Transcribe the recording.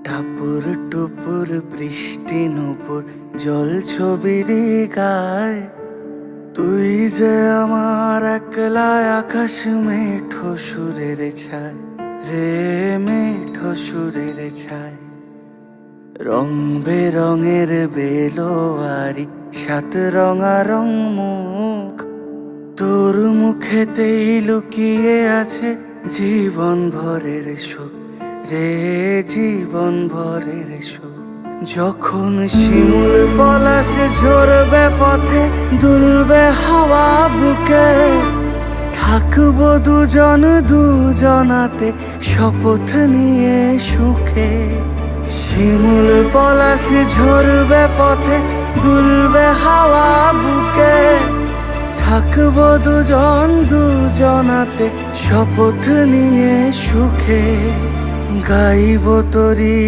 টাপুর টুপুর বৃষ্টি নুপুর জল ছবির গায়, তুই যে আমার একলা আকাশ মেঠো সুরের ছায় রে, মেঠো সুরের ছায়। রং বেরঙের বেলোয়ারি সাত রঙারং মুখ, তোর মুখেতেই লুকিয়ে আছে জীবন ভরের সুখ রে, জীবন ভরের সুখ। যখন শিমুল পলাশ ঝরবে পথে, দুলবে হাওয়া বুকে, থাকবো দুজন দুজনাতে শপথ নিয়ে সুখে। শিমুল পলাশ ঝরবে পথে, দুলবে হাওয়া বুকে, থাকবো দুজন দুজনাতে শপথ নিয়ে সুখে। গাইব তোরি